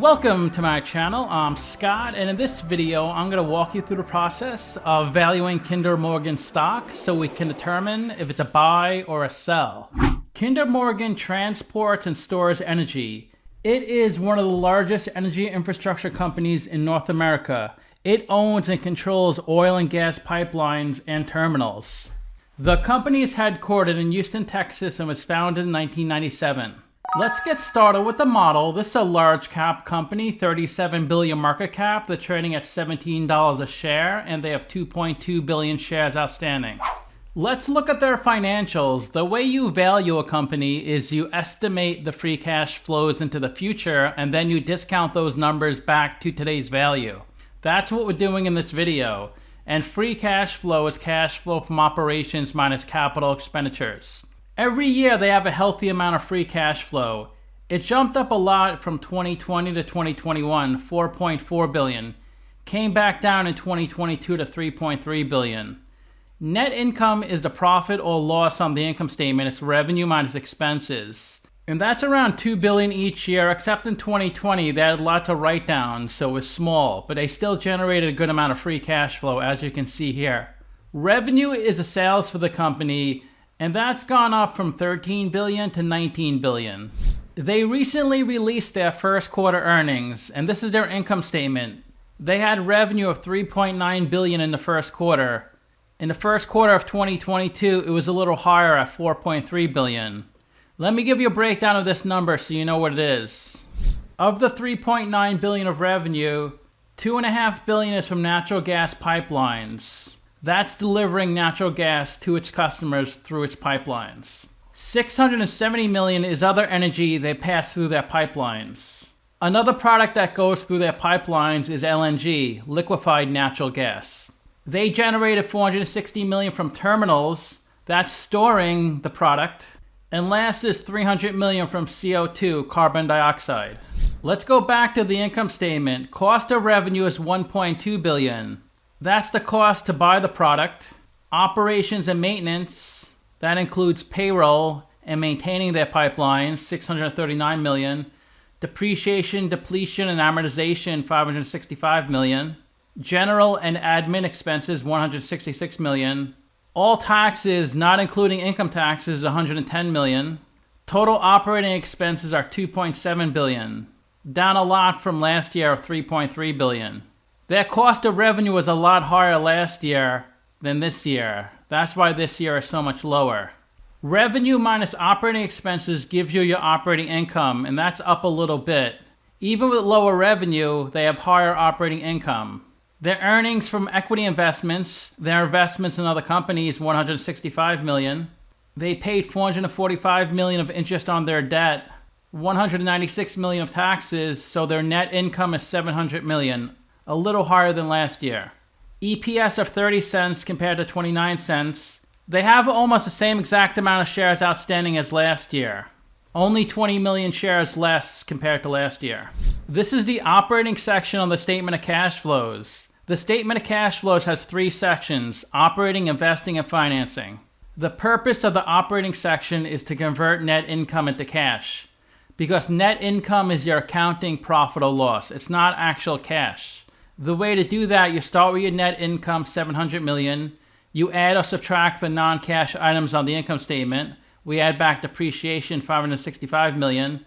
Welcome to my channel. I'm Scott, and in this video I'm going to walk you through the process of valuing Kinder Morgan stock so we can determine if it's a buy or a sell. Kinder Morgan transports and stores energy. It is one of the largest energy infrastructure companies in North America. It owns and controls oil and gas pipelines and terminals. The company is headquartered in Houston, Texas, and was founded in 1997. Let's get started with the model. This is a large cap company, 37 billion market cap. They're trading at $17 a share, and they have 2.2 billion shares outstanding. Let's look at their financials. The way you value a company is you estimate the free cash flows into the future, and then you discount those numbers back to today's value. That's what we're doing in this video. And free cash flow is cash flow from operations minus capital expenditures. Every year they have a healthy amount of free cash flow. It jumped up a lot from 2020 to 2021, 4.4 billion. Came back down in 2022 to 3.3 billion. Net income is the profit or loss on the income statement. It's revenue minus expenses. And that's around 2 billion each year, except in 2020 they had lots of write-downs, so it was small, but they still generated a good amount of free cash flow, as you can see here. Revenue is the sales for the company, and that's gone up from 13 billion to 19 billion. They recently released their first quarter earnings, and this is their income statement. They had revenue of 3.9 billion in the first quarter. In the first quarter of 2022, it was a little higher at 4.3 billion. Let me give you a breakdown of this number so you know what it is. Of the 3.9 billion of revenue, 2.5 billion is from natural gas pipelines. That's delivering natural gas to its customers through its pipelines. 670 million is other energy they pass through their pipelines. Another product that goes through their pipelines is LNG, liquefied natural gas. They generated 460 million from terminals. That's storing the product. And last is 300 million from CO2, carbon dioxide. Let's go back to the income statement. Cost of revenue is 1.2 billion. That's the cost to buy the product. Operations and maintenance, that includes payroll and maintaining their pipelines, 639 million. Depreciation, depletion, and amortization, 565 million. General and admin expenses, 166 million. All taxes, not including income taxes, 110 million. Total operating expenses are 2.7 billion, down a lot from last year of 3.3 billion. Their cost of revenue was a lot higher last year than this year. That's why this year is so much lower. Revenue minus operating expenses gives you your operating income, and that's up a little bit. Even with lower revenue, they have higher operating income. Their earnings from equity investments, their investments in other companies, 165 million. They paid 445 million of interest on their debt, 196 million of taxes, so their net income is 700 million, a little higher than last year. EPS of 30 cents compared to 29 cents. They have almost the same exact amount of shares outstanding as last year. Only 20 million shares less compared to last year. This is the operating section on the statement of cash flows. The statement of cash flows has three sections: operating, investing, and financing. The purpose of the operating section is to convert net income into cash, because net income is your accounting profit or loss. It's not actual cash. The way to do that, you start with your net income, 700 million. You add or subtract the non-cash items on the income statement. We add back depreciation, 565 million.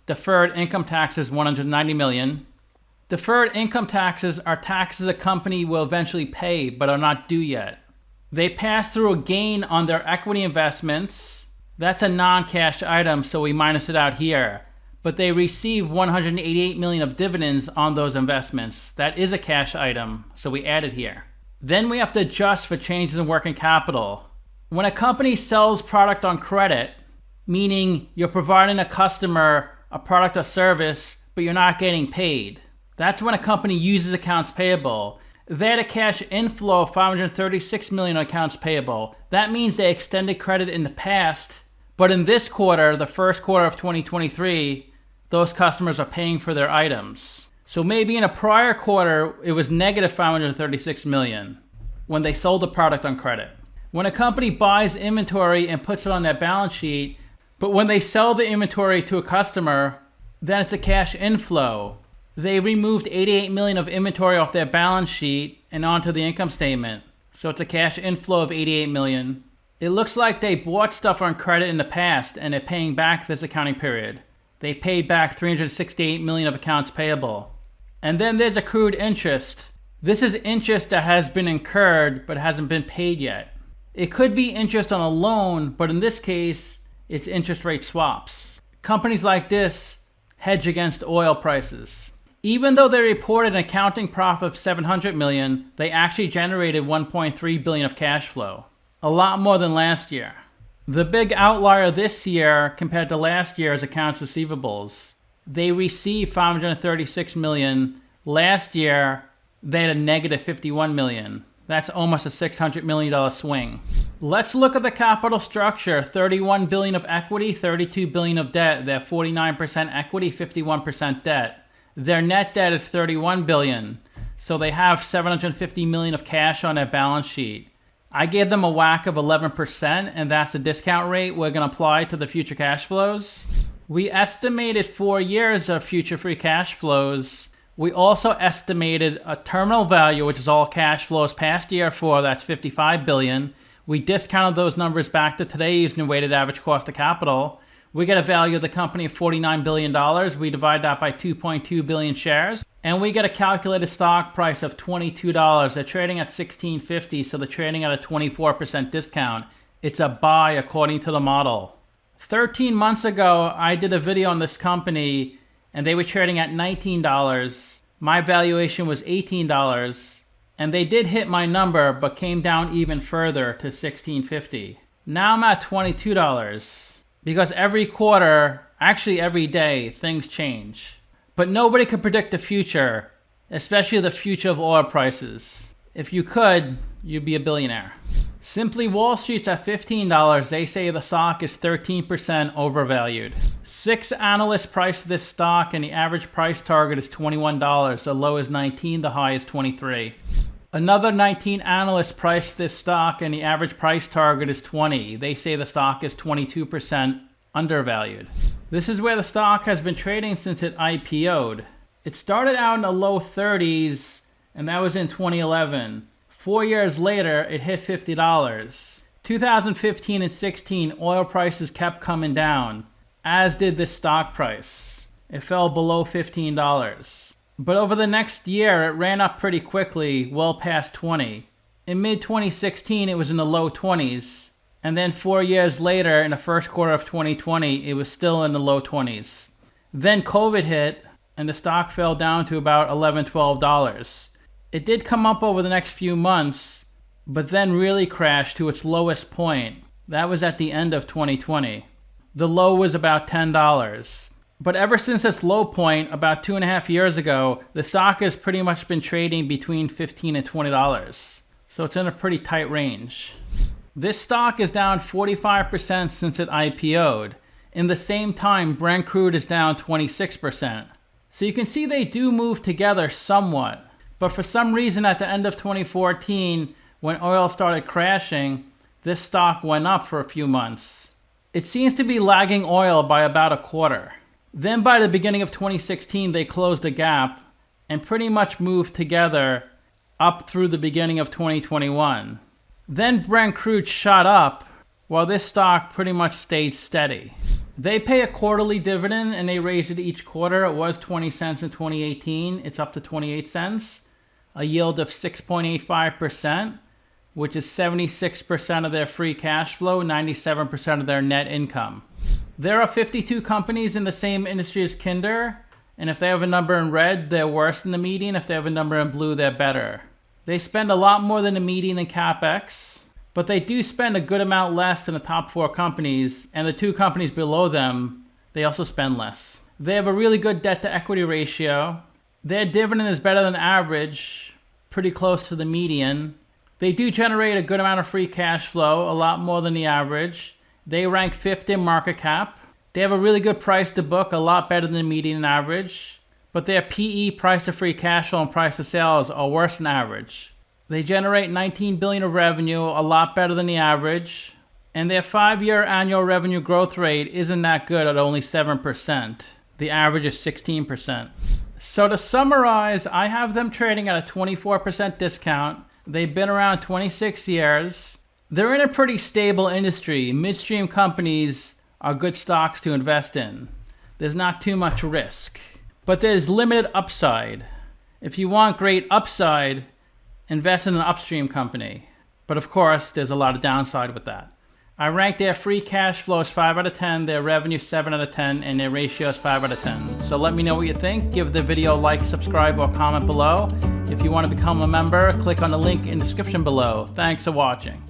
Deferred income taxes, 190 million. Deferred income taxes are taxes a company will eventually pay but are not due yet. They pass through a gain on their equity investments. That's a non-cash item, so we minus it out here. But they receive 188 million of dividends on those investments. That is a cash item, so we add it here. Then we have to adjust for changes in working capital. When a company sells product on credit, meaning you're providing a customer a product or service, but you're not getting paid, that's when a company uses accounts payable. They had a cash inflow of 536 million on accounts payable. That means they extended credit in the past, but in this quarter, the first quarter of 2023, those customers are paying for their items. So maybe in a prior quarter, it was negative 536 million when they sold the product on credit. When a company buys inventory and puts it on their balance sheet, but when they sell the inventory to a customer, then it's a cash inflow. They removed $88 million of inventory off their balance sheet and onto the income statement. So it's a cash inflow of $88 million. It looks like they bought stuff on credit in the past and they're paying back this accounting period. They paid back $368 million of accounts payable. And then there's accrued interest. This is interest that has been incurred but hasn't been paid yet. It could be interest on a loan, but in this case, it's interest rate swaps. Companies like this hedge against oil prices. Even though they reported an accounting profit of $700 million, they actually generated $1.3 billion of cash flow. A lot more than last year. The big outlier this year compared to last year is accounts receivables. They received $536 million. Last year, they had a negative $51 million. That's almost a $600 million swing. Let's look at the capital structure. $31 billion of equity, $32 billion of debt. They're 49% equity, 51% debt. Their net debt is $31 billion. So they have $750 million of cash on their balance sheet. I gave them a WACC of 11%, and that's the discount rate we're going to apply to the future cash flows. We estimated 4 years of future free cash flows. We also estimated a terminal value, which is all cash flows past year 4, that's $55 billion. We discounted those numbers back to today using the weighted average cost of capital. We get a value of the company of $49 billion. We divide that by 2.2 billion shares. And we get a calculated stock price of $22. They're trading at $16.50, so they're trading at a 24% discount. It's a buy according to the model. 13 months ago, I did a video on this company, and they were trading at $19. My valuation was $18, and they did hit my number, but came down even further to $16.50. Now I'm at $22, because every quarter, actually every day, things change. But nobody could predict the future, especially the future of oil prices. If you could, you'd be a billionaire. Simply Wall Street's at $15. They say the stock is 13% overvalued. 6 analysts priced this stock, and the average price target is $21. The low is 19, the high is 23. Another 19 analysts priced this stock, and the average price target is 20. They say the stock is 22% undervalued. This is where the stock has been trading since it IPO'd. It started out in the low 30s, and that was in 2011. 4 years later, it hit $50. 2015 and 16, oil prices kept coming down, as did this stock price. It fell below $15. But over the next year, it ran up pretty quickly, well past 20. In mid-2016, it was in the low 20s. And then 4 years later, in the first quarter of 2020, it was still in the low 20s. Then COVID hit, and the stock fell down to about $11, $12. It did come up over the next few months, but then really crashed to its lowest point. That was at the end of 2020. The low was about $10. But ever since its low point, about 2.5 years ago, the stock has pretty much been trading between $15 and $20. So it's in a pretty tight range. This stock is down 45% since it IPO'd. In the same time, Brent crude is down 26%. So you can see they do move together somewhat. But for some reason at the end of 2014, when oil started crashing, this stock went up for a few months. It seems to be lagging oil by about a quarter. Then by the beginning of 2016, they closed the gap and pretty much moved together up through the beginning of 2021. Then Brent crude shot up while this stock pretty much stayed steady. They pay a quarterly dividend and they raise it each quarter. It was 20 cents in 2018. It's up to 28 cents. A yield of 6.85%, which is 76% of their free cash flow, 97% of their net income. There are 52 companies in the same industry as Kinder, and if they have a number in red, they're worse than the median. If they have a number in blue, they're better. They spend a lot more than the median in CapEx, but they do spend a good amount less than the top 4 companies, and the 2 companies below them, they also spend less. They have a really good debt to equity ratio. Their dividend is better than average, pretty close to the median. They do generate a good amount of free cash flow, a lot more than the average. They rank 5th in market cap. They have a really good price to book, a lot better than the median and average. But their PE, price to free cash flow, and price to sales are worse than average. They generate $19 billion of revenue, a lot better than the average. And their 5-year annual revenue growth rate isn't that good at only 7%. The average is 16%. So to summarize, I have them trading at a 24% discount. They've been around 26 years. They're in a pretty stable industry. Midstream companies are good stocks to invest in. There's not too much risk, but there's limited upside. If you want great upside, invest in an upstream company. But of course, there's a lot of downside with that. I rank their free cash flow as 5 out of 10, their revenue 7 out of 10, and their ratio is 5 out of 10. So let me know what you think. Give the video a like, subscribe, or comment below. If you want to become a member, click on the link in the description below. Thanks for watching.